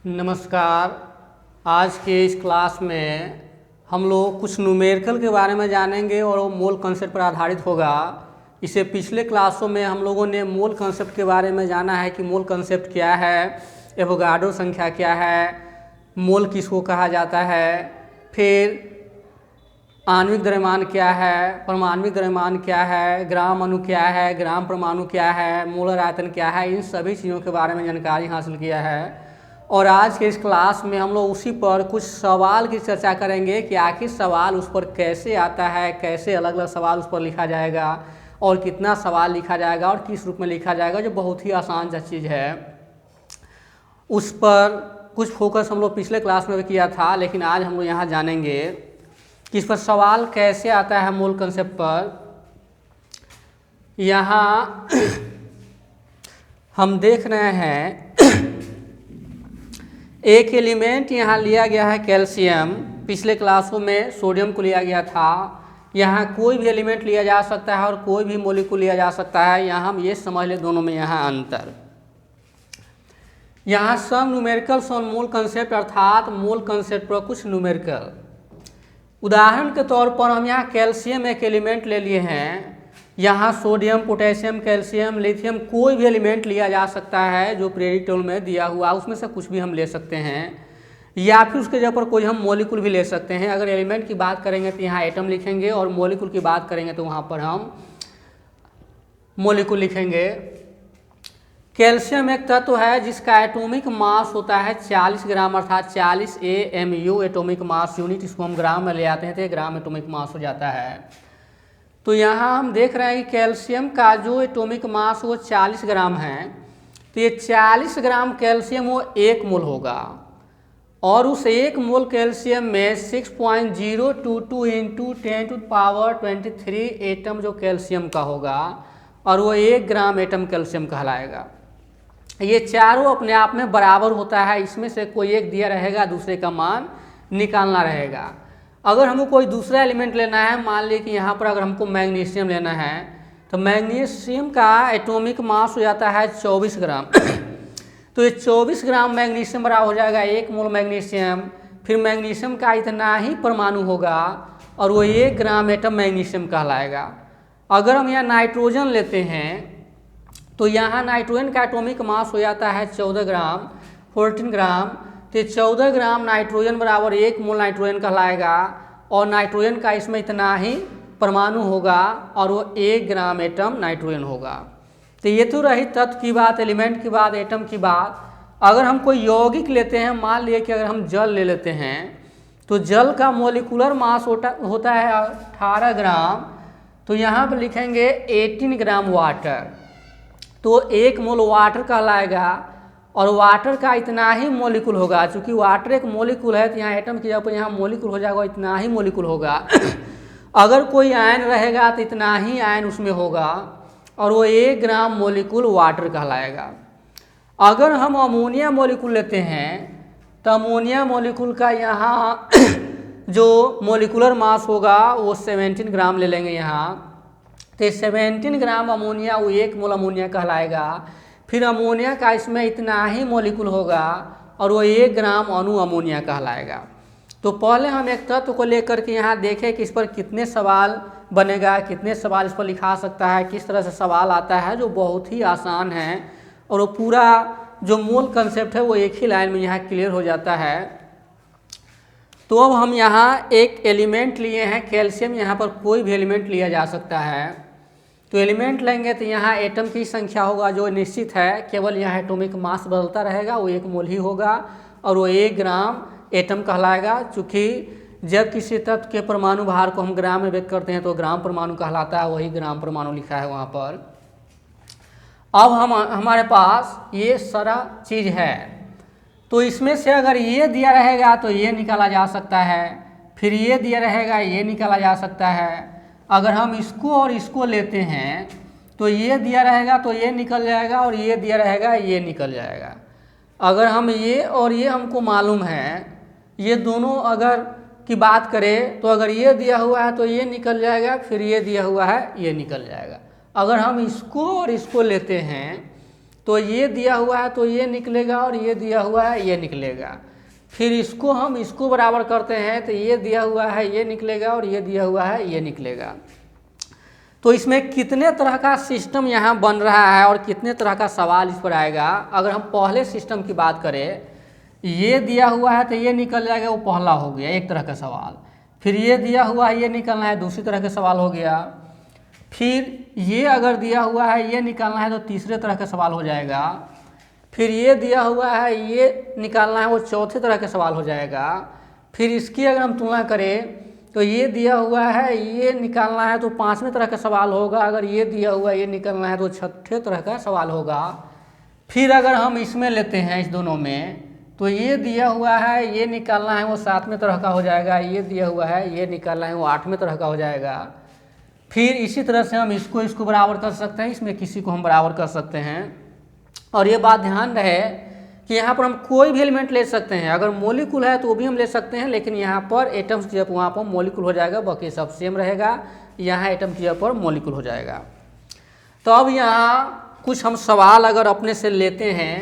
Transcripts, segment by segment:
नमस्कार। आज के इस क्लास में हम लोग कुछ न्यूमेरिकल के बारे में जानेंगे और वो मोल कंसेप्ट पर आधारित होगा। इसे पिछले क्लासों में हम लोगों ने मोल कंसेप्ट के बारे में जाना है कि मोल कंसेप्ट क्या है, एवोगाड्रो संख्या क्या है, मोल किसको कहा जाता है, फिर आणविक द्रव्यमान क्या है, परमाणविक द्रव्यमान क्या है, ग्राम अणु क्या है, ग्राम परमाणु क्या है, मोलर आयतन क्या है, इन सभी चीज़ों के बारे में जानकारी हासिल किया है। और आज के इस क्लास में हम लोग उसी पर कुछ सवाल की चर्चा करेंगे कि आखिर सवाल उस पर कैसे आता है, कैसे अलग अलग सवाल उस पर लिखा जाएगा और कितना सवाल लिखा जाएगा और किस रूप में लिखा जाएगा, जो बहुत ही आसान सा चीज़ है। उस पर कुछ फोकस हम लोग पिछले क्लास में भी किया था, लेकिन आज हम लोग यहाँ जानेंगे कि इस पर सवाल कैसे आता है मोल कंसेप्ट पर। यहाँ हम देख रहे हैं एक एलिमेंट यहाँ लिया गया है कैल्शियम। पिछले क्लासों में सोडियम को लिया गया था। यहाँ कोई भी एलिमेंट लिया जा सकता है और कोई भी मॉलिक्यूल लिया जा सकता है। यहाँ हम ये समझ लें दोनों में यहाँ अंतर। यहाँ सम न्यूमेरिकल्स ऑन मोल कंसेप्ट, अर्थात मोल कंसेप्ट पर कुछ न्यूमेरिकल। उदाहरण के तौर पर हम यहाँ कैल्शियम एक एलिमेंट ले लिए हैं। यहाँ सोडियम, पोटेशियम, कैल्शियम, लिथियम कोई भी एलिमेंट लिया जा सकता है जो पीरियोडिक टेबल में दिया हुआ, उसमें से कुछ भी हम ले सकते हैं, या फिर उसके जगह पर कोई हम मॉलिक्यूल भी ले सकते हैं। अगर एलिमेंट की बात करेंगे तो यहाँ एटम लिखेंगे और मॉलिक्यूल की बात करेंगे तो वहाँ पर हम मॉलिक्यूल लिखेंगे। कैल्शियम एक तत्व है जिसका एटॉमिक मास होता है 40 ग्राम, अर्थात 40 AMU एटॉमिक मास यूनिट। इसको हम ग्राम में ले आते हैं तो ये ग्राम एटॉमिक मास हो जाता है। तो यहाँ हम देख रहे हैं कि कैल्शियम का जो एटॉमिक मास वो 40 ग्राम है, तो ये 40 ग्राम कैल्शियम वो 1 मोल होगा और उस 1 मोल कैल्शियम में 6.022 इंटू 10⁻23 एटम जो कैल्शियम का होगा और वो 1 ग्राम एटम कैल्शियम कहलाएगा। ये चारों अपने आप में बराबर होता है, इसमें से कोई एक दिया रहेगा, दूसरे का मान निकालना रहेगा। अगर हमको कोई दूसरा एलिमेंट लेना है, मान लीजिए कि यहाँ पर अगर हमको मैग्नीशियम लेना है तो मैग्नीशियम का एटॉमिक मास हो जाता है 24 ग्राम। तो ये 24 ग्राम मैग्नीशियम बराबर हो जाएगा 1 मोल मैग्नीशियम। फिर मैग्नीशियम का इतना ही परमाणु होगा और वो 1 ग्राम एटम मैग्नीशियम कहलाएगा। अगर हम यहाँ नाइट्रोजन लेते हैं तो यहाँ नाइट्रोजन का एटॉमिक मास हो जाता है 14 ग्राम, 14 ग्राम। तो 14 ग्राम नाइट्रोजन बराबर 1 मोल नाइट्रोजन कहलाएगा और नाइट्रोजन का इसमें इतना ही परमाणु होगा और वो 1 ग्राम एटम नाइट्रोजन होगा। तो ये तो रही तत्व की बात, एलिमेंट की बात, एटम की बात। अगर हम कोई यौगिक लेते हैं, मान लिए कि अगर हम जल ले लेते हैं तो जल का मोलिकुलर मास होता है 18 ग्राम। तो यहाँ पर लिखेंगे 18 ग्राम वाटर, तो 1 मोल वाटर कहलाएगा और वाटर का इतना ही मॉलिक्यूल होगा। चूँकि वाटर एक मॉलिक्यूल है तो यहाँ एटम की जगह पर यहाँ मॉलिक्यूल हो जाएगा, इतना ही मॉलिक्यूल होगा। अगर कोई आयन रहेगा तो इतना ही आयन उसमें होगा और वो 1 ग्राम मॉलिक्यूल वाटर कहलाएगा। अगर हम अमोनिया मॉलिक्यूल लेते हैं तो अमोनिया मॉलिक्यूल का यहाँ जो मॉलिकुलर मास होगा वो 17 ग्राम ले लेंगे यहाँ। तो 17 ग्राम अमोनिया वो 1 मोल अमोनिया कहलाएगा। फिर अमोनिया का इसमें इतना ही मॉलिक्यूल होगा और वो 1 ग्राम अणु अमोनिया कहलाएगा। तो पहले हम एक तत्व को लेकर के यहाँ देखें कि इस पर कितने सवाल बनेगा, कितने सवाल इस पर लिखा सकता है, किस तरह से सवाल आता है, जो बहुत ही आसान है और वो पूरा जो मोल कंसेप्ट है वो एक ही लाइन में यहाँ क्लियर हो जाता है। तो अब हम यहाँ एक एलिमेंट लिए हैं कैल्शियम, यहाँ पर कोई भी एलिमेंट लिया जा सकता है। तो एलिमेंट लेंगे तो यहाँ एटम की संख्या होगा जो निश्चित है, केवल यहाँ एटॉमिक मास बदलता रहेगा, वो 1 मोल ही होगा और वो 1 ग्राम एटम कहलाएगा। चूँकि जब किसी तत्व के परमाणु भार को हम ग्राम में व्यक्त करते हैं तो ग्राम परमाणु कहलाता है, वही ग्राम परमाणु लिखा है वहाँ पर। अब हमारे पास ये सारा चीज़ है, तो इसमें से अगर ये दिया रहेगा तो ये निकाला जा सकता है, फिर ये दिया रहेगा ये निकाला जा सकता है। अगर हम इसको और इसको लेते हैं तो ये दिया रहेगा तो ये निकल जाएगा और ये दिया रहेगा ये निकल जाएगा। अगर हम ये और ये हमको मालूम है, ये दोनों अगर की बात करें तो अगर ये दिया हुआ है तो ये निकल जाएगा, फिर ये दिया हुआ है ये निकल जाएगा। अगर हम इसको और इसको लेते हैं तो ये दिया हुआ है तो ये निकलेगा और ये दिया हुआ है ये निकलेगा। फिर इसको हम इसको बराबर करते हैं तो ये दिया हुआ है ये निकलेगा और ये दिया हुआ है ये निकलेगा। तो इसमें कितने तरह का सिस्टम यहाँ बन रहा है और कितने तरह का सवाल इस पर आएगा। अगर हम पहले सिस्टम की बात करें, ये दिया हुआ है तो ये निकल जाएगा, वो पहला हो गया एक तरह का सवाल। फिर ये दिया हुआ है ये निकलना है, दूसरी तरह का सवाल हो गया। फिर ये अगर दिया हुआ है ये निकालना है तो तीसरे तरह का सवाल हो जाएगा। फिर ये दिया हुआ है ये निकालना है, वो चौथे तरह का सवाल हो जाएगा। फिर इसकी अगर हम तुलना करें तो ये दिया हुआ है ये निकालना है तो पांचवें तरह का सवाल होगा। अगर ये दिया हुआ है ये निकालना है तो छठे तरह का सवाल होगा। फिर अगर हम इसमें लेते हैं इस दोनों में तो ये दिया हुआ है ये निकालना है वो सातवें तरह का हो जाएगा, ये दिया हुआ है ये निकालना है वो आठवें तरह का हो जाएगा। फिर इसी तरह से हम इसको बराबर कर सकते हैं, इसमें किसी को हम बराबर कर सकते हैं। और ये बात ध्यान रहे कि यहाँ पर हम कोई भी एलिमेंट ले सकते हैं, अगर मॉलिक्यूल है तो वो भी हम ले सकते हैं, लेकिन यहाँ पर एटम्स की जगह वहाँ पर मॉलिक्यूल हो जाएगा, बाकी सब सेम रहेगा। यहाँ एटम की जगह पर मॉलिक्यूल हो जाएगा। तो अब यहाँ कुछ हम सवाल अगर अपने से लेते हैं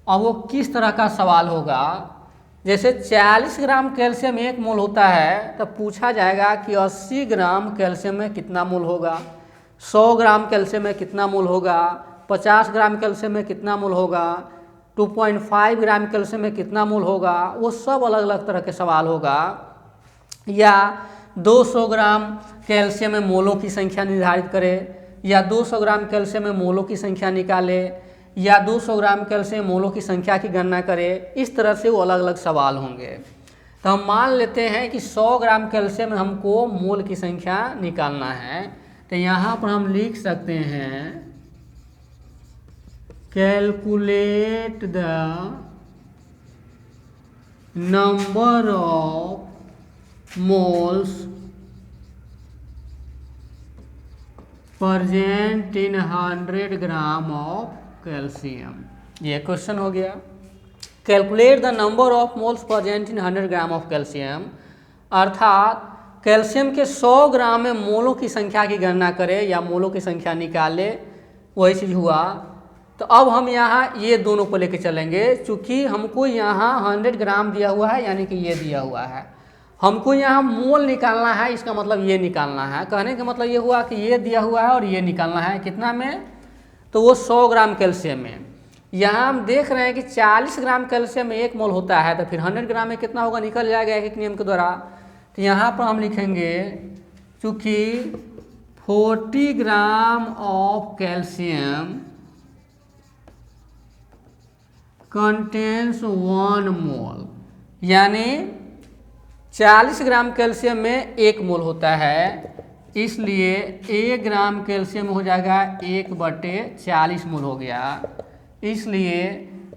और वो किस तरह का सवाल होगा। जैसे 40 ग्राम कैल्शियम 1 मोल होता है तो पूछा जाएगा कि 80 ग्राम कैल्शियम में कितना मोल होगा, 100 ग्राम कैल्शियम में कितना मोल होगा, 50 ग्राम कैल्शियम में कितना मोल होगा, 2.5 ग्राम कैल्शियम में कितना मोल होगा। वो सब अलग अलग तरह के सवाल होगा। या 200 ग्राम कैल्शियम में मोलों की संख्या निर्धारित करें, या 200 ग्राम कैल्शियम में मोलों की संख्या निकाले, या 200 ग्राम कैल्शियम मोलों की संख्या की गणना करें। इस तरह से वो अलग अलग सवाल होंगे। तो हम मान लेते हैं कि 100 ग्राम कैल्शियम में हमको मोल की संख्या निकालना है। तो यहाँ पर हम लिख सकते हैं calculate the number of moles present in 100 gram of calcium. ये क्वेश्चन हो गया। Calculate the number of moles present in 100 gram of calcium, अर्थात कैल्शियम के 100 ग्राम में मोलों की संख्या की गणना करें या मोलों की संख्या निकाले। वही चीज़ हुआ। तो अब हम यहाँ ये दोनों को लेके चलेंगे। चूँकि हमको यहाँ 100 ग्राम दिया हुआ है, यानी कि ये दिया हुआ है, हमको यहाँ मोल निकालना है, इसका मतलब ये निकालना है। कहने का मतलब ये हुआ कि ये दिया हुआ है और ये निकालना है कितना में, तो वो 100 ग्राम कैल्शियम में। यहाँ हम देख रहे हैं कि 40 ग्राम कैल्शियम में 1 मोल होता है, तो फिर 100 ग्राम में कितना होगा निकल जाएगा एक एक नियम के द्वारा। तो यहाँ पर हम लिखेंगे चूँकि 40 ग्राम ऑफ कैल्शियम कंटेन्स 1 मोल, यानी 40 ग्राम कैल्शियम में 1 मोल होता है, इसलिए 1 ग्राम कैल्शियम हो जाएगा 1/40 मोल हो गया। इसलिए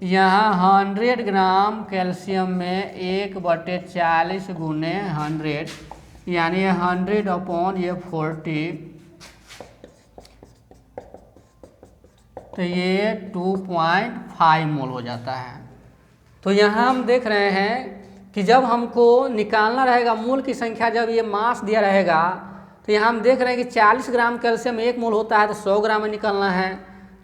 यहाँ 100 ग्राम कैल्शियम में 1/40 गुने 100, यानी 100 अपॉन ये 40, तो ये 2.5 मोल हो जाता है। तो यहाँ हम देख रहे हैं कि जब हमको निकालना रहेगा मोल की संख्या, जब ये मास दिया रहेगा, तो यहाँ हम देख रहे हैं कि 40 ग्राम कैल्शियम में 1 मोल होता है तो 100 ग्राम में निकालना है।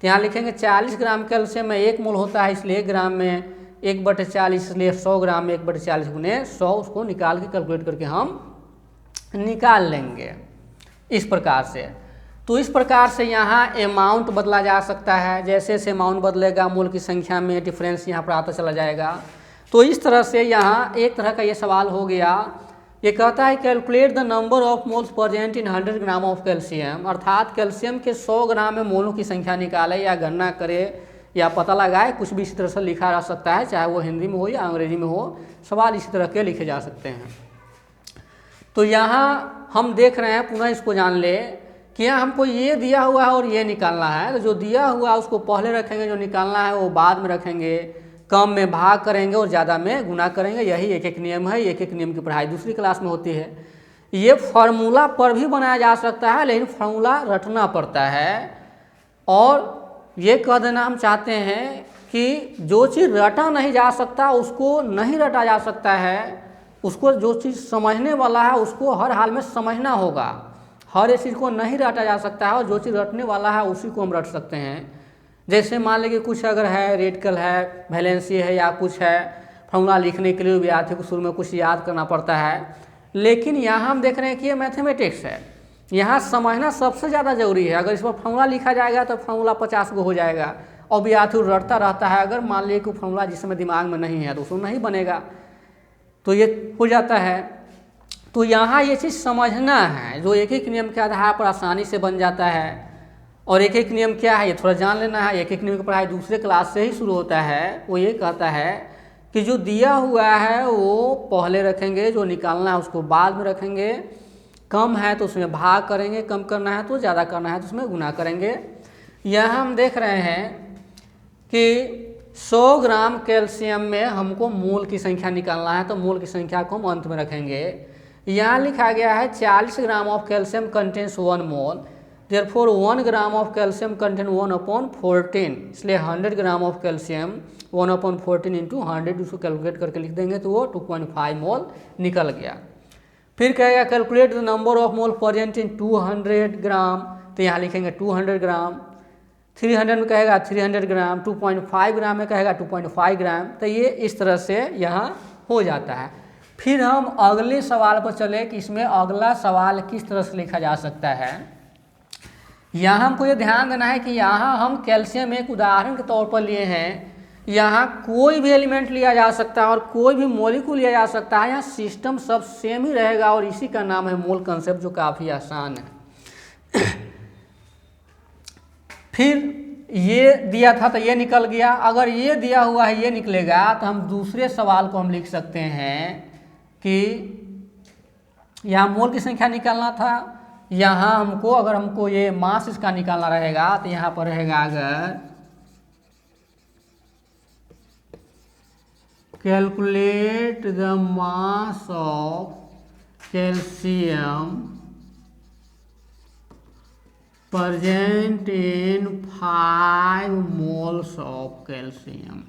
तो यहाँ लिखेंगे 40 ग्राम कैल्शियम में 1 मोल होता है, इसलिए 1 ग्राम में 1/40, इसलिए 100 ग्राम में 1/40 गुने 100, उसको निकाल के कैलकुलेट करके हम निकाल लेंगे इस प्रकार से। तो इस प्रकार से यहाँ अमाउंट बदला जा सकता है। जैसे जैसे अमाउंट बदलेगा मोल की संख्या में डिफरेंस यहाँ पर आता चला जाएगा। तो इस तरह से यहाँ एक तरह का ये सवाल हो गया। ये कहता है calculate the number of moles present in 100 gram of calcium, अर्थात कैल्शियम के 100 ग्राम में मोलों की संख्या निकाले या गणना करे या पता लगाए। कुछ भी इसी तरह से लिखा जा सकता है, चाहे वो हिंदी में हो या अंग्रेजी में हो, सवाल इसी तरह के लिखे जा सकते हैं। तो यहाँ हम देख रहे हैं, पुनः इसको जान ले कि यहाँ हमको ये दिया हुआ है और ये निकालना है। तो जो दिया हुआ है उसको पहले रखेंगे, जो निकालना है वो बाद में रखेंगे। कम में भाग करेंगे और ज़्यादा में गुना करेंगे। यही एक एक नियम है। एक एक नियम की पढ़ाई दूसरी क्लास में होती है। ये फार्मूला पर भी बनाया जा सकता है, लेकिन फार्मूला रटना पड़ता है। और ये कह देना हम चाहते हैं कि जो चीज़ रटा नहीं जा सकता उसको नहीं रटा जा सकता है। उसको जो चीज़ समझने वाला है उसको हर हाल में समझना होगा। हर एक चीज़ को नहीं रटा जा सकता है, और जो चीज़ रटने वाला है उसी को हम रट सकते हैं। जैसे मान लीजिए कुछ अगर है रेडिकल है, वैलेंसी है या कुछ है, फॉर्मूला लिखने के लिए विद्यार्थी को शुरू में कुछ याद करना पड़ता है। लेकिन यहाँ हम देख रहे हैं कि ये मैथमेटिक्स है, यहाँ समझना सबसे ज़्यादा जरूरी है। अगर इस पर फॉर्मूला लिखा जाएगा तो फॉर्मूला 50 को हो जाएगा और विद्यार्थी रटता रहता है। अगर मान लीजिए कि फॉर्मूला जिस समय दिमाग में नहीं है तो उसको नहीं बनेगा, तो ये हो जाता है। तो यहाँ ये चीज़ समझना है, जो एक एक नियम के आधार पर आसानी से बन जाता है। और एक एक नियम क्या है ये थोड़ा जान लेना है। एक एक नियम की पढ़ाई दूसरे क्लास से ही शुरू होता है। वो ये कहता है कि जो दिया हुआ है वो पहले रखेंगे, जो निकालना है उसको बाद में रखेंगे। कम है तो उसमें भाग करेंगे, कम करना है तो ज़्यादा करना है तो उसमें गुना करेंगे। यहाँ हम देख रहे हैं कि 100 ग्राम कैल्शियम में हमको मोल की संख्या निकालना है, तो मोल की संख्या को हम अंत में रखेंगे। यहाँ लिखा गया है 40 gram of calcium contains 1 mole, therefore 1 gram of calcium contain 1/14, इसलिए 100 ग्राम ऑफ कैल्शियम 1/14 इंटू 100 उसको कैलकुलेट करके लिख देंगे तो वो 2.5 मोल निकल गया। फिर कहेगा calculate the number of mole present in 200 ग्राम, तो यहाँ लिखेंगे 200 ग्राम। 300 में कहेगा 300 ग्राम, 2.5 ग्राम में कहेगा 2.5 ग्राम। तो ये इस तरह से यहाँ हो जाता है। फिर हम अगले सवाल पर चले कि इसमें अगला सवाल किस तरह से लिखा जा सकता है। यहाँ हमको ये ध्यान देना है कि यहाँ हम कैल्शियम एक उदाहरण के तौर पर लिए हैं। यहाँ कोई भी एलिमेंट लिया जा सकता है और कोई भी मॉलिक्यूल लिया जा सकता है। यहाँ सिस्टम सब सेम ही रहेगा और इसी का नाम है मोल कंसेप्ट, जो काफ़ी आसान है। फिर ये दिया था तो ये निकल गया। अगर ये दिया हुआ है ये निकलेगा तो हम दूसरे सवाल को हम लिख सकते हैं कि यहाँ मोल की संख्या निकालना था। यहाँ हमको अगर हमको ये मास इसका निकालना रहेगा तो यहाँ पर रहेगा अगर calculate the mass of calcium present in 5 moles of calcium.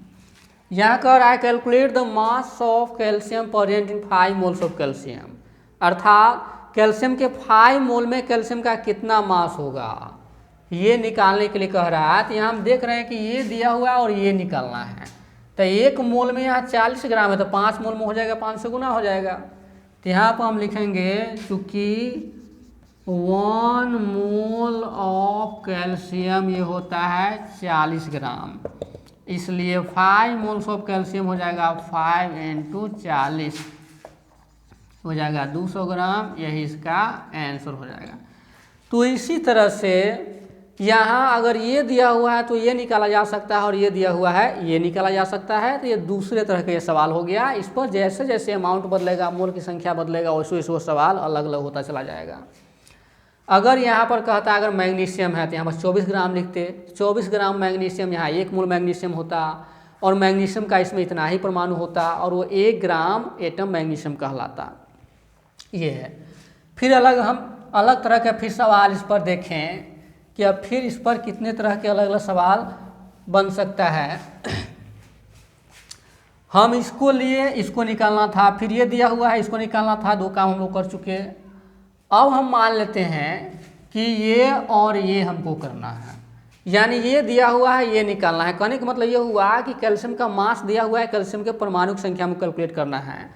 यहाँ कह रहा है calculate the mass of calcium present in 5 moles of calcium, अर्थात कैल्शियम के 5 मोल में कैल्शियम का कितना मास होगा ये निकालने के लिए कह रहा है। तो यहाँ हम देख रहे हैं कि ये दिया हुआ है और ये निकालना है। तो 1 मोल में यहाँ 40 ग्राम है तो 5 मोल में हो जाएगा, 5 से गुना हो जाएगा। तो यहाँ पर हम लिखेंगे चूँकि 1 मोल ऑफ कैल्शियम ये होता है 40 ग्राम, इसलिए 5 मोल्स ऑफ कैल्शियम हो जाएगा 5 × 40 हो जाएगा 200 ग्राम। यही इसका आंसर हो जाएगा। तो इसी तरह से यहाँ अगर ये दिया हुआ है तो ये निकाला जा सकता है और ये दिया हुआ है ये निकाला जा सकता है। तो ये दूसरे तरह का ये सवाल हो गया। इस पर जैसे जैसे अमाउंट बदलेगा, मोल की संख्या बदलेगा, वैसे वैसे वो सवाल अलग अलग होता चला जाएगा। अगर यहाँ पर कहता अगर मैग्नीशियम है तो यहाँ पर 24 ग्राम लिखते। 24 ग्राम मैग्नीशियम, यहाँ 1 मोल मैग्नीशियम होता और मैग्नीशियम का इसमें इतना ही परमाणु होता और वो 1 ग्राम एटम मैग्नीशियम कहलाता। ये है। फिर हम अलग तरह के फिर सवाल इस पर देखें कि अब फिर इस पर कितने तरह के अलग अलग सवाल बन सकता है। हम इसको लिए, इसको निकालना था, फिर ये दिया हुआ है इसको निकालना था। 2 काम हम लोग कर चुके। अब हम मान लेते हैं कि ये और ये हमको करना है, यानी ये दिया हुआ है ये निकालना है। कहने का मतलब ये हुआ कि कैल्शियम का मास दिया हुआ है, कैल्शियम के परमाणु की संख्या में कैलकुलेट करना है।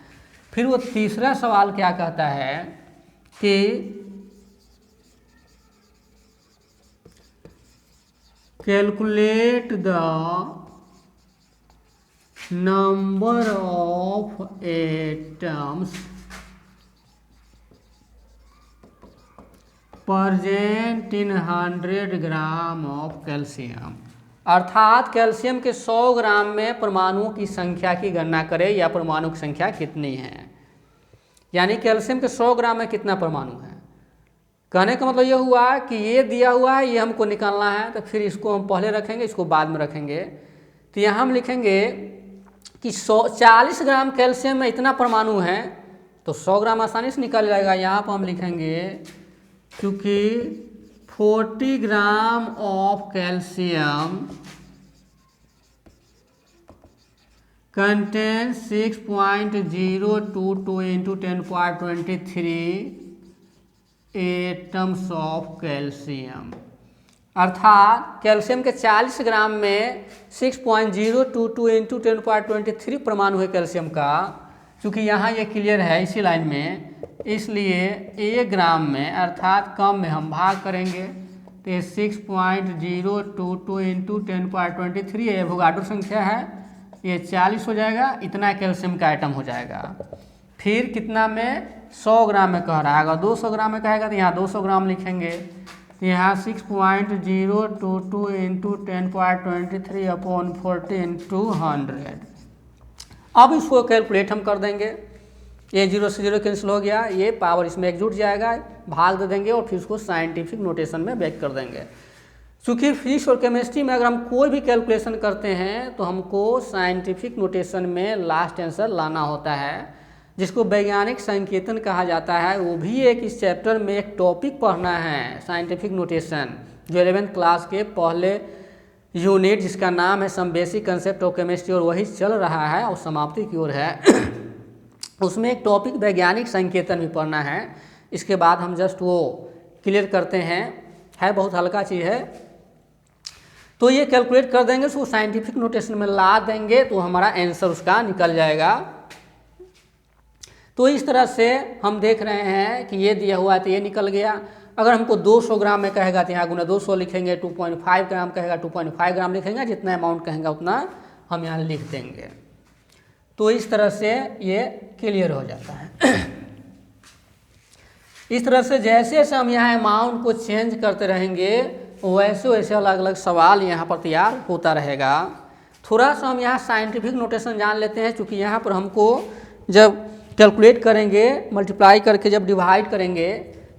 फिर वो तीसरा सवाल क्या कहता है कि calculate the number of atoms present in 100 gram of calcium, अर्थात कैल्शियम के 100 ग्राम में परमाणुओं की संख्या की गणना करें या परमाणु की संख्या कितनी है। यानी कैल्शियम के 100 ग्राम में कितना परमाणु है। कहने का मतलब ये हुआ कि ये दिया हुआ है ये हमको निकालना है, तो फिर इसको हम पहले रखेंगे इसको बाद में रखेंगे। तो यहाँ हम लिखेंगे कि 40 ग्राम कैल्शियम में इतना परमाणु है तो 100 ग्राम आसानी से निकल जाएगा। यहाँ पर हम लिखेंगे क्योंकि 40 gram of calcium contains 6.022 into 10⁻23 atoms of calcium. अर्थात कैल्शियम के 40 ग्राम में 6.022 इंटू 10⁻23 परमाणु है कैल्शियम का। चूँकि यहाँ ये क्लियर है इसी लाइन में, इसलिए 1 ग्राम में अर्थात कम में हम भाग करेंगे तो ये 6.022 इंटू 10⁻23 ये एवोगाड्रो संख्या है, ये 40 हो जाएगा। इतना कैल्शियम का आइटम हो जाएगा। फिर कितना में 100 ग्राम में कह रहा है, अगर 200 ग्राम में कहेगा तो यहाँ 200 ग्राम लिखेंगे। तो यहाँ 6.022 इंटू 10⁻23 अपॉन 40 इंटू 100। अब इसको कैलकुलेट हम कर देंगे। ये 0 से 0 कैंसिल हो गया, ये पावर इसमें एक जुट जाएगा, भाग दे देंगे और फिर उसको साइंटिफिक नोटेशन में बैक कर देंगे। चूँकि फिजिक्स और केमिस्ट्री में अगर हम कोई भी कैलकुलेशन करते हैं तो हमको साइंटिफिक नोटेशन में लास्ट आंसर लाना होता है, जिसको वैज्ञानिक संकेतन कहा जाता है। वो भी एक इस चैप्टर में एक टॉपिक पढ़ना है, साइंटिफिक नोटेशन, जो 11th क्लास के पहले यूनिट जिसका नाम है some basic concept of chemistry, और वही चल रहा है और समाप्ति की ओर है। उसमें एक टॉपिक वैज्ञानिक संकेतन भी पढ़ना है। इसके बाद हम जस्ट वो क्लियर करते हैं, है बहुत हल्का चीज़ है। तो ये कैलकुलेट कर देंगे, उसको साइंटिफिक नोटेशन में ला देंगे तो हमारा आंसर उसका निकल जाएगा। तो इस तरह से हम देख रहे हैं कि ये दिया हुआ है तो ये निकल गया। अगर हमको 200 ग्राम में कहेगा तो यहाँ गुना 200 लिखेंगे, 2.5 ग्राम कहेगा 2.5 ग्राम लिखेंगे, जितना अमाउंट कहेंगे उतना हम यहाँ लिख देंगे। तो इस तरह से ये क्लियर हो जाता है। इस तरह से जैसे जैसे हम यहाँ अमाउंट को चेंज करते रहेंगे वैसे वैसे अलग अलग सवाल यहाँ पर तैयार होता रहेगा। थोड़ा सा हम यहाँ साइंटिफिक नोटेशन जान लेते हैं, क्योंकि यहाँ पर हमको जब कैलकुलेट करेंगे, मल्टीप्लाई करके जब डिवाइड करेंगे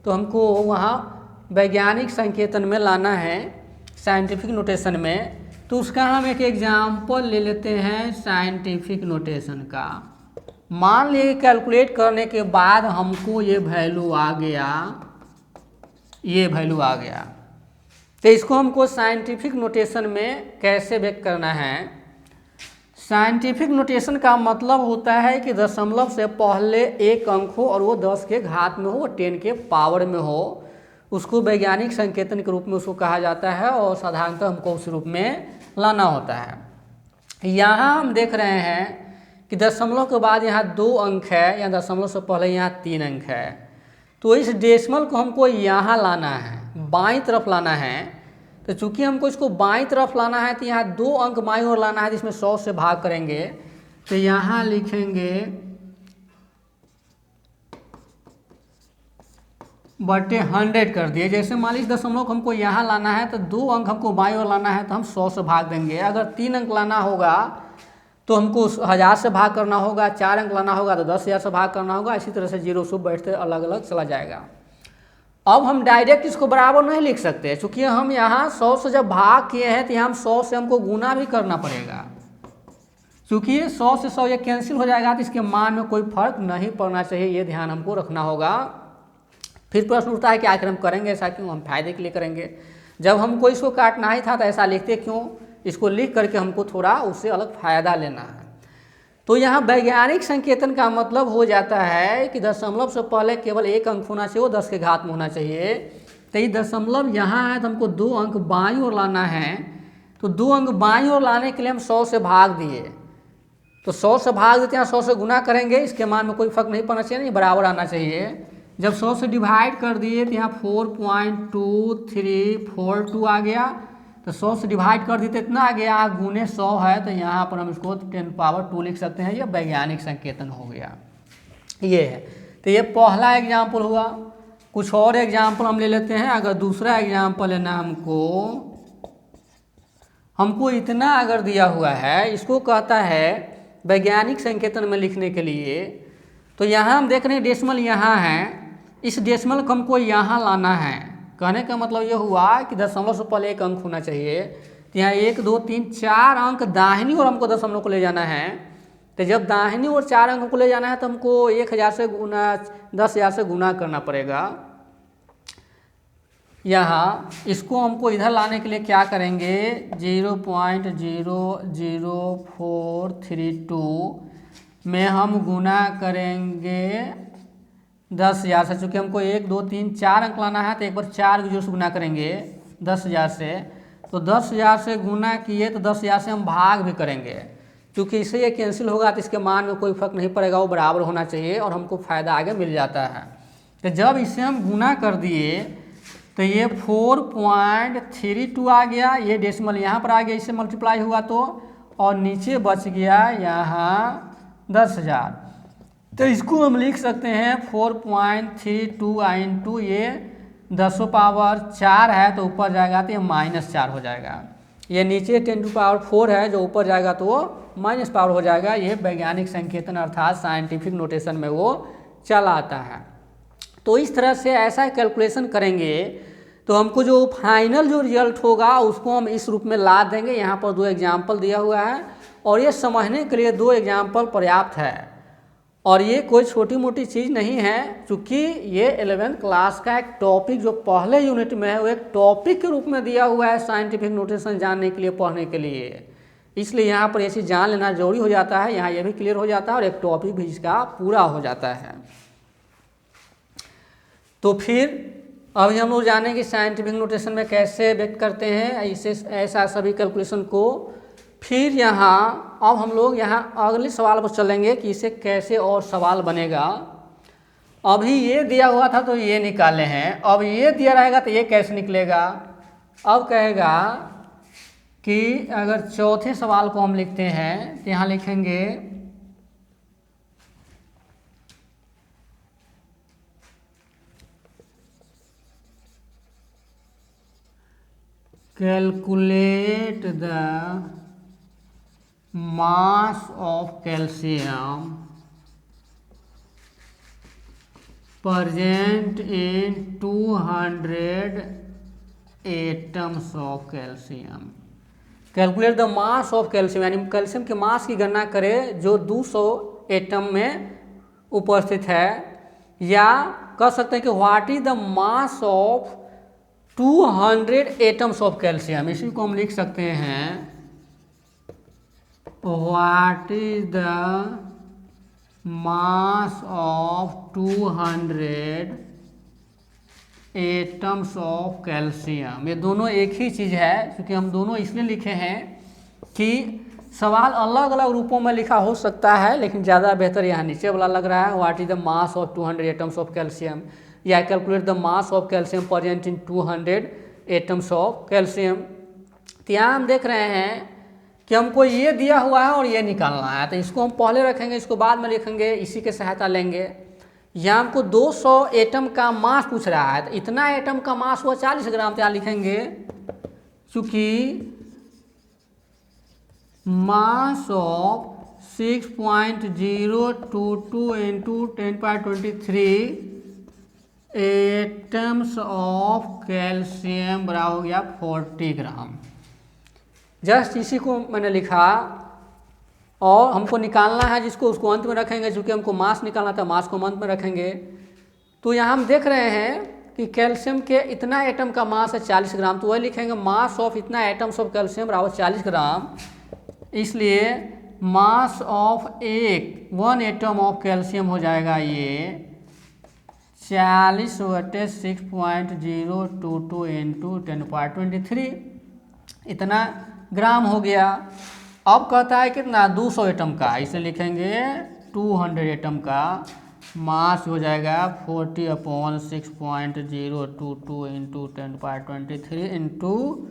तो हमको वहाँ वैज्ञानिक संकेतन में लाना है, साइंटिफिक नोटेशन में। तो उसका हम एक एग्जाम्पल ले लेते हैं साइंटिफिक नोटेशन का। मान लीजिए कैलकुलेट करने के बाद हमको ये वैल्यू आ गया, ये वैल्यू आ गया, तो इसको हमको साइंटिफिक नोटेशन में कैसे व्यक्त करना है। साइंटिफिक नोटेशन का मतलब होता है कि दशमलव से पहले एक अंक हो और वो 10 के घात में हो, 10 के पावर में हो, उसको वैज्ञानिक संकेतन के रूप में उसको कहा जाता है और साधारणतः हमको उस रूप में लाना होता है। यहाँ हम देख रहे हैं कि दशमलव के बाद यहाँ 2 अंक है, या दशमलव से पहले यहाँ 3 अंक है। तो इस डेसिमल को हमको यहाँ लाना है, बाईं तरफ लाना है। तो चूंकि हमको इसको बाईं तरफ लाना है तो यहाँ 2 अंक बाईं ओर लाना है, जिसमें 100 से भाग करेंगे। तो यहाँ लिखेंगे बटे 100 कर दिए। जैसे मान लीजिए दशमलव को हमको यहाँ लाना है तो 2 अंक हमको बाईं ओर लाना है तो हम 100 से भाग देंगे। अगर 3 अंक लाना होगा तो हमको 1000 से भाग करना होगा, 4 अंक लाना होगा तो 10,000 से भाग करना होगा। इसी तरह से जीरो शुभ बैठते अलग अलग चला जाएगा। अब हम डायरेक्ट इसको बराबर नहीं लिख सकते, चूँकि हम यहाँ 100 से जब भाग किए हैं तो यहाँ 100 से हमको गुना भी करना पड़ेगा। चूँकि 100 से 100 ये कैंसिल हो जाएगा तो इसके मान में कोई फर्क नहीं पड़ना चाहिए, ये ध्यान हमको रखना होगा। फिर प्रश्न उठता है कि आखिर हम करेंगे ऐसा क्यों, हम फायदे के लिए करेंगे। जब हमको इसको काटना ही था तो ऐसा लिखते क्यों, इसको लिख करके हमको थोड़ा उससे अलग फ़ायदा लेना है। तो यहाँ वैज्ञानिक संकेतन का मतलब हो जाता है कि दशमलव से पहले केवल एक अंक होना चाहिए, वो 10 के घात में होना चाहिए। तो ये दशमलव यहाँ है तो हमको 2 अंक बाईं ओर लाना है। तो 2 अंक बाईं ओर लाने के लिए हम 100 से भाग दिए, तो 100 से भाग देते हैं, 100 से गुना करेंगे, इसके मान में कोई फर्क नहीं पड़ना चाहिए, नहीं बराबर आना चाहिए। जब 100 से डिवाइड कर दिए तो यहाँ 4.2342 आ गया। तो 100 से डिवाइड कर दी तो इतना आ गया, गुने 100 है तो यहाँ पर हम इसको 10⁻2 लिख सकते हैं। ये वैज्ञानिक संकेतन हो गया, ये है। तो ये पहला एग्जाम्पल हुआ। कुछ और एग्जाम्पल हम ले लेते हैं। अगर दूसरा एग्जाम्पल है ना, हमको इतना अगर दिया हुआ है, इसको कहता है वैज्ञानिक संकेतन में लिखने के लिए। तो यहाँ हम देख रहे हैं डेसिमल यहाँ है, इस डेसिमल को हमको यहाँ लाना है। कहने का मतलब ये हुआ कि दशमलव से पहले एक अंक होना चाहिए। तो यहाँ 1 2 3 4 अंक दाहिनी ओर हमको दशमलव को ले जाना है। तो जब दाहिनी ओर 4 अंक को ले जाना है तो हमको 1000 से गुना 10,000 से गुना करना पड़ेगा। यहाँ इसको हमको इधर लाने के लिए क्या करेंगे, 0.00432 में हम गुना करेंगे 10,000 से। चूँकि हमको 1 2 3 4 अंक लाना है तो एक बार 4 की जोर से गुना करेंगे 10,000 से, तो 10,000 से गुना किए तो 10,000 से हम भाग भी करेंगे, क्योंकि इससे ये कैंसिल होगा तो इसके मान में कोई फर्क नहीं पड़ेगा, वो बराबर होना चाहिए और हमको फ़ायदा आगे मिल जाता है। तो जब इसे हम गुना कर दिए तो ये 4.32 आ गया, ये डेसिमल यहाँ पर आ गया, इससे मल्टीप्लाई हुआ तो, और नीचे बच गया यहाँ 10,000। तो इसको हम लिख सकते हैं 4.32 इंटू ये 10⁴ है तो ऊपर जाएगा तो ये -4 हो जाएगा। ये नीचे 10⁴ है जो ऊपर जाएगा तो वो -पावर हो जाएगा। ये वैज्ञानिक संकेतन अर्थात साइंटिफिक नोटेशन में वो चला आता है। तो इस तरह से ऐसा कैलकुलेशन करेंगे तो हमको जो फाइनल जो रिजल्ट होगा उसको हम इस रूप में ला देंगे। यहाँ पर 2 एग्जाम्पल दिया हुआ है और ये समझने के लिए 2 एग्जाम्पल पर्याप्त है और ये कोई छोटी मोटी चीज़ नहीं है, क्योंकि ये 11th क्लास का एक टॉपिक जो पहले यूनिट में है वो एक टॉपिक के रूप में दिया हुआ है साइंटिफिक नोटेशन जानने के लिए, पढ़ने के लिए। इसलिए यहाँ पर ये चीज़ जान लेना जरूरी हो जाता है, यहाँ ये भी क्लियर हो जाता है और एक टॉपिक भी इसका पूरा हो जाता है। तो फिर अभी हम लोग जानेंगे साइंटिफिक नोटेशन में कैसे व्यक्त करते हैं ऐसा सभी कैलकुलेशन को। फिर यहाँ अब हम लोग यहाँ अगले सवाल पर चलेंगे कि इसे कैसे और सवाल बनेगा। अभी ये दिया हुआ था तो ये निकाले हैं, अब ये दिया रहेगा तो ये कैसे निकलेगा। अब कहेगा कि अगर चौथे सवाल को हम लिखते हैं तो यहाँ लिखेंगे calculate the mass of calcium present in 200 atoms of calcium. Calculate the mass of calcium यानी कैल्शियम के मास की गणना करें जो 200 एटम में उपस्थित है, या कह सकते हैं कि what is the mass of 200 atoms of calcium. इसी को हम लिख सकते हैं what is the mass of 200 atoms of calcium. ये दोनों एक ही चीज़ है, क्योंकि हम दोनों इसलिए लिखे हैं कि सवाल अलग अलग रूपों में लिखा हो सकता है, लेकिन ज़्यादा बेहतर यहाँ नीचे वाला लग रहा है, what is the mass of 200 atoms of calcium, या calculate the mass of calcium present in 200 atoms of calcium. तो यहाँ हम देख रहे हैं कि हमको ये दिया हुआ है और ये निकालना है, तो इसको हम पहले रखेंगे, इसको बाद में लिखेंगे, इसी के सहायता लेंगे। यहाँ हमको 200 एटम का मास पूछ रहा है, तो इतना एटम का मास हुआ 40 ग्राम, तो यहाँ लिखेंगे चूँकि mass of 6.022 into 10⁻23 atoms of calcium बराबर हो गया 40 ग्राम। जस्ट इसी को मैंने लिखा और हमको निकालना है जिसको उसको अंत में रखेंगे, चूँकि हमको मास निकालना था मास को अंत में रखेंगे। तो यहाँ हम देख रहे हैं कि कैल्शियम के इतना एटम का मास है 40 ग्राम, तो वही लिखेंगे मास ऑफ इतना एटम्स ऑफ कैल्शियम बराबर 40 ग्राम। इसलिए mass of 1 atom of calcium हो जाएगा ये 40/6.022 इंटू 10⁻23 इतना ग्राम हो गया। अब कहता है कितना 200 एटम का, इसे लिखेंगे 200 एटम का मास हो जाएगा 40/6.022 इंटू 10⁻23 इंटू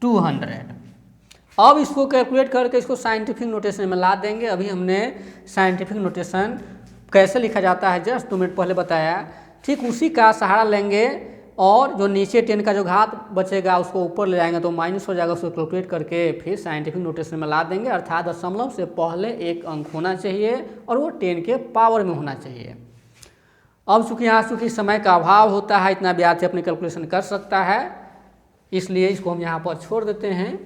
200। अब इसको कैलकुलेट करके इसको साइंटिफिक नोटेशन में ला देंगे। अभी हमने साइंटिफिक नोटेशन कैसे लिखा जाता है जस्ट 2 मिनट पहले बताया, ठीक उसी का सहारा लेंगे और जो नीचे 10 का जो घात बचेगा उसको ऊपर ले जाएंगे तो माइनस हो जाएगा, उसको कैलकुलेट करके फिर साइंटिफिक नोटेशन में ला देंगे। अर्थात दशमलव से पहले एक अंक होना चाहिए और वो 10 के पावर में होना चाहिए। अब चूँकि यहाँ चूँकि समय का अभाव होता है, इतना विद्यार्थी अपनी कैलकुलेशन कर सकता है, इसलिए इसको हम यहाँ पर छोड़ देते हैं।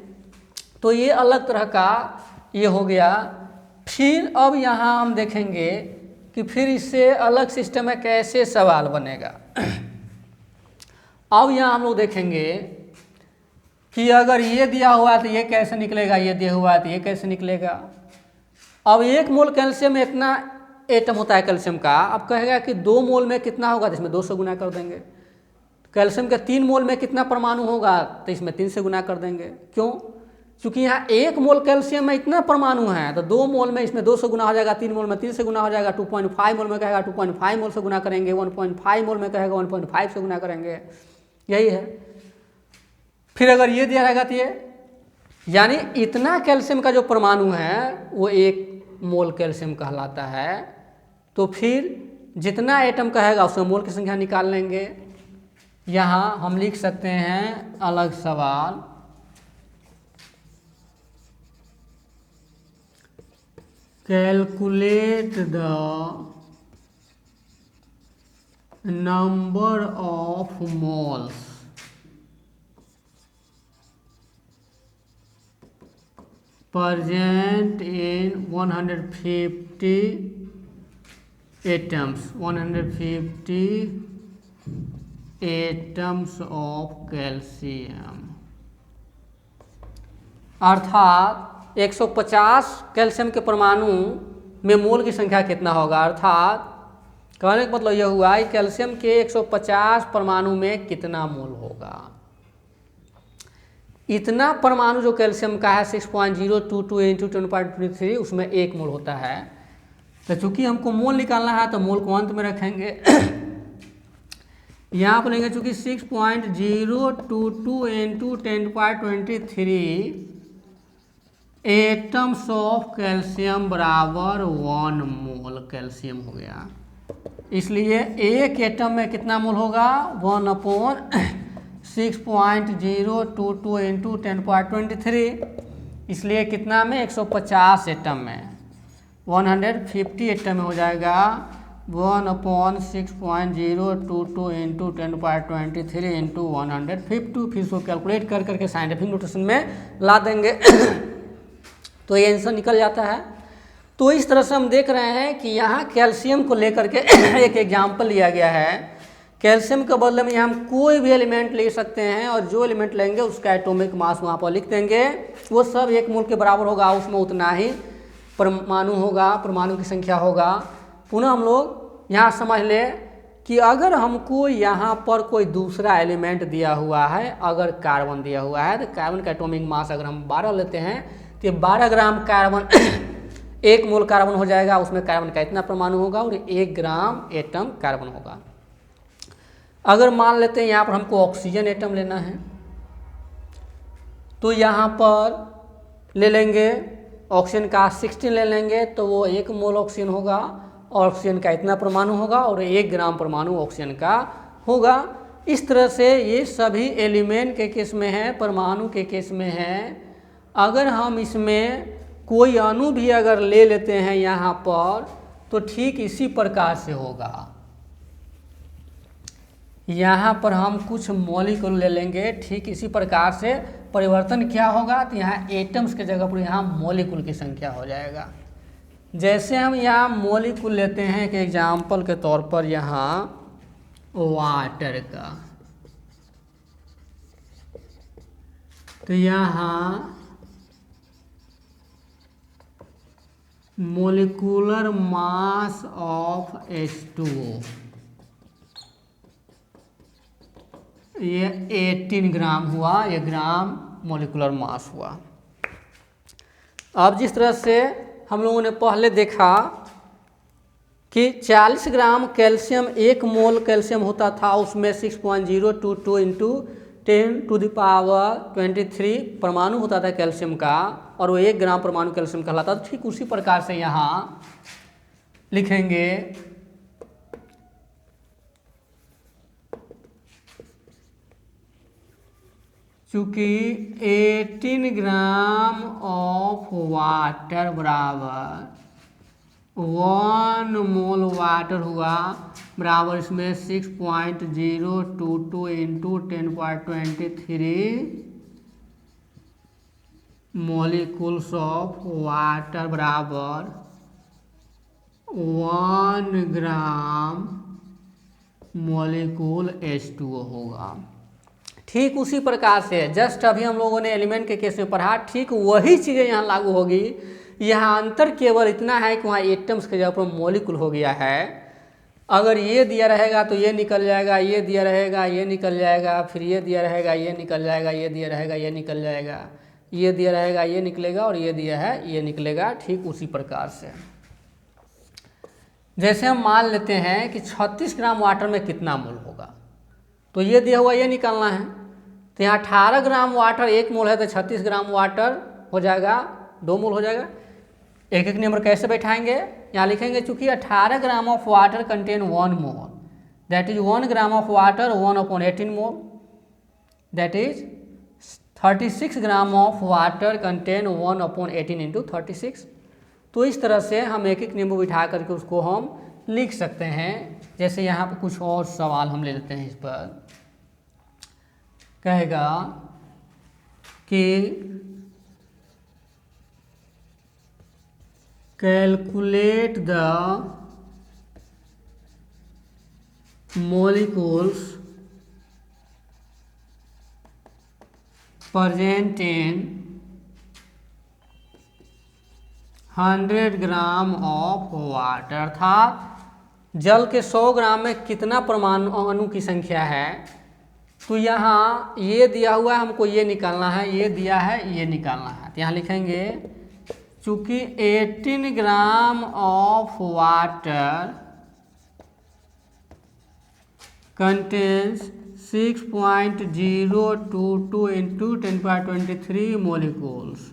तो ये अलग तरह का ये हो गया। फिर अब यहाँ हम देखेंगे कि फिर इससे अलग सिस्टम में कैसे सवाल बनेगा। अब यहाँ हम लोग देखेंगे कि अगर ये दिया हुआ है तो ये कैसे निकलेगा, ये दिया हुआ है तो ये कैसे निकलेगा। अब 1 मोल कैल्शियम में इतना एटम होता है कैल्शियम का, अब कहेगा कि 2 मोल में कितना होगा, तो इसमें 200 गुना कर देंगे। कैल्शियम के 3 मोल में कितना परमाणु होगा, तो इसमें 3 से गुना कर देंगे। क्यों? क्योंकि यहाँ 1 मोल कैल्शियम में इतना परमाणु है, तो 2 मोल में इसमें 2 से गुना हो जाएगा, 3 मोल में 3 से गुना हो जाएगा, 2.5 मोल में कहेगा 2.5 मोल से गुना करेंगे, 1.5 मोल में कहेगा 1.5 से गुना करेंगे, यही है। फिर अगर ये दिया रहेगा तो ये, यानी इतना कैल्शियम का जो परमाणु है वो 1 मोल कैल्शियम कहलाता है। तो फिर जितना एटम कहेगा उसमें मोल की संख्या निकाल लेंगे। यहाँ हम लिख सकते हैं अलग सवाल, calculate the number of moles present in 150 atoms, 150 atoms of calcium। अर्थात 150 कैल्शियम के परमाणु में मोल की संख्या कितना होगा, अर्थात कहने का मतलब यह हुआ कि कैल्शियम के 150 परमाणु में कितना मोल होगा। इतना परमाणु जो कैल्शियम का है 6.022 इंटू 10⁻23 उसमें 1 मोल होता है। तो चूंकि हमको मोल निकालना है तो मोल को अंत में रखेंगे। यहाँ पर लेंगे चूंकि 6.022 इंटू 10⁻23 एटम्स ऑफ कैल्शियम बराबर 1 मोल कैल्शियम हो गया। इसलिए एक एटम में कितना मोल होगा, 1/6.022 इंटू 10⁻23। इसलिए कितना में 150 एटम में 150 एटम में हो जाएगा 1/6.022 इंटू 10⁻23 इंटू 150। फिर इसको कैलकुलेट कर करके साइंटिफिक नोटेशन में ला देंगे। तो ये आंसर निकल जाता है। तो इस तरह से हम देख रहे हैं कि यहाँ कैल्शियम को लेकर के एक एग्जाम्पल लिया गया है। कैल्शियम के बदले में हम कोई भी एलिमेंट ले सकते हैं और जो एलिमेंट लेंगे उसका एटॉमिक मास वहाँ पर लिख देंगे, वो सब 1 मोल के बराबर होगा, उसमें उतना ही परमाणु होगा, परमाणु की संख्या होगा। पुनः हम लोग यहाँ समझ ले कि अगर हमको यहाँ पर कोई दूसरा एलिमेंट दिया हुआ है, अगर कार्बन दिया हुआ है, तो कार्बन का एटॉमिक मास अगर हम 12 लेते हैं तो 12 ग्राम कार्बन 1 मोल कार्बन हो जाएगा, उसमें कार्बन का इतना परमाणु होगा और 1 ग्राम एटम कार्बन होगा। अगर मान लेते हैं यहाँ पर हमको ऑक्सीजन एटम लेना है, तो यहाँ पर ले लेंगे ऑक्सीजन का 16 ले लेंगे, तो वो 1 मोल ऑक्सीजन होगा, ऑक्सीजन का इतना परमाणु होगा और 1 ग्राम परमाणु ऑक्सीजन का होगा। इस तरह से ये सभी एलिमेंट के केस में है, परमाणु के केस में है। अगर हम इसमें कोई अणु भी अगर ले लेते हैं यहाँ पर, तो ठीक इसी प्रकार से होगा। यहाँ पर हम कुछ मॉलिक्यूल ले लेंगे, ठीक इसी प्रकार से परिवर्तन क्या होगा, तो यहाँ एटम्स के जगह पर यहाँ मॉलिक्यूल की संख्या हो जाएगा। जैसे हम यहाँ मॉलिक्यूल लेते हैं एक एग्जाम्पल के तौर पर यहाँ वाटर का, तो यहाँ मोलिकुलर मास ऑफ H2O ये 18 ग्राम हुआ, ये ग्राम मोलिकुलर मास हुआ। अब जिस तरह से हम लोगों ने पहले देखा कि 40 ग्राम कैल्शियम 1 मोल कैल्शियम होता था, उसमें 6.022 इंटू 10⁻23 परमाणु होता था कैल्शियम का, और वो 1 ग्राम परमाणु कैल्शियम कहलाता था। ठीक उसी प्रकार से यहाँ लिखेंगे चूँकि 18 ग्राम ऑफ वाटर बराबर 1 मोल वाटर हुआ, बराबर इसमें 6.022 इंटू 10⁻23 मॉलिक्यूल्स ऑफ वाटर बराबर 1 ग्राम मॉलिक्यूल H2O होगा। ठीक उसी प्रकार से जस्ट अभी हम लोगों ने एलिमेंट के केस में पढ़ा, ठीक वही चीज़ें यहाँ लागू होगी। यहाँ अंतर केवल इतना है कि वहाँ एटम्स के जगह पर मॉलिक्यूल हो गया है। अगर ये दिया रहेगा तो ये निकल जाएगा, ये दिया रहेगा ये निकल जाएगा, फिर ये दिया रहेगा ये निकल जाएगा, ये दिया रहेगा ये निकल जाएगा, ये दिया रहेगा ये निकलेगा और ये दिया है ये निकलेगा। ठीक उसी प्रकार से जैसे हम मान लेते हैं कि 36 ग्राम वाटर में कितना मोल होगा, तो ये दिया हुआ ये निकालना है। तो यहाँ 18 ग्राम वाटर 1 मोल है तो 36 ग्राम वाटर हो जाएगा 2 मोल हो जाएगा। एक एक नंबर कैसे बैठाएंगे, यहाँ लिखेंगे चूंकि 18 gram of water contain 1 mole, that is 1 gram of water 1/18 mole, that is 36 gram of water contain 1/18 into 36। तो इस तरह से हम एक एक नींबू बिठा करके उसको हम लिख सकते हैं। जैसे यहाँ पे कुछ और सवाल हम ले लेते हैं। इस पर कहेगा कि calculate the molecules present in 100 gram of water, अर्थात जल के 100 ग्राम में कितना परमाणु अणु की संख्या है। तो यहाँ ये दिया हुआ है, हमको ये निकालना है, ये दिया है ये निकालना है। तो यहाँ लिखेंगे चूँकि 18 gram of water contains 6.022 into 10⁻23 मोलिकूल्स,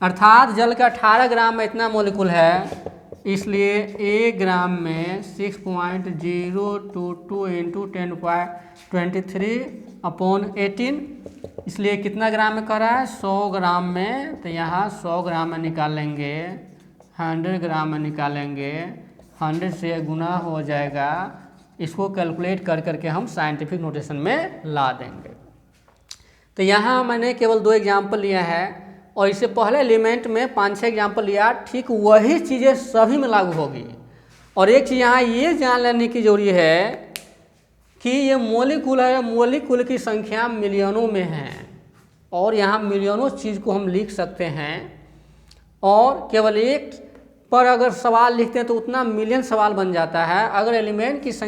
अर्थात जल का 18 ग्राम में इतना मोलिकुल है, इसलिए 1 ग्राम में 6.022 इंटू 10⁻23/18, इसलिए कितना ग्राम में कर रहा है 100 ग्राम में। तो यहाँ 100 ग्राम में निकालेंगे, 100 ग्राम में निकालेंगे, 100 से गुना हो जाएगा। इसको कैलकुलेट कर करके हम साइंटिफिक नोटेशन में ला देंगे। तो यहाँ मैंने केवल 2 एग्जाम्पल लिया है और इससे पहले एलिमेंट में 5-6 एग्जाम्पल लिया। ठीक वही चीज़ें सभी में लागू होगी। और एक चीज़ यहाँ ये जान लेने की जरूरी है कि ये मोलिकुल है, मोलिकुल की संख्या मिलियनों में है और यहाँ मिलियनों चीज़ को हम लिख सकते हैं। और केवल एक पर अगर सवाल लिखते हैं तो उतना मिलियन सवाल बन जाता है। अगर एलिमेंट की संख्या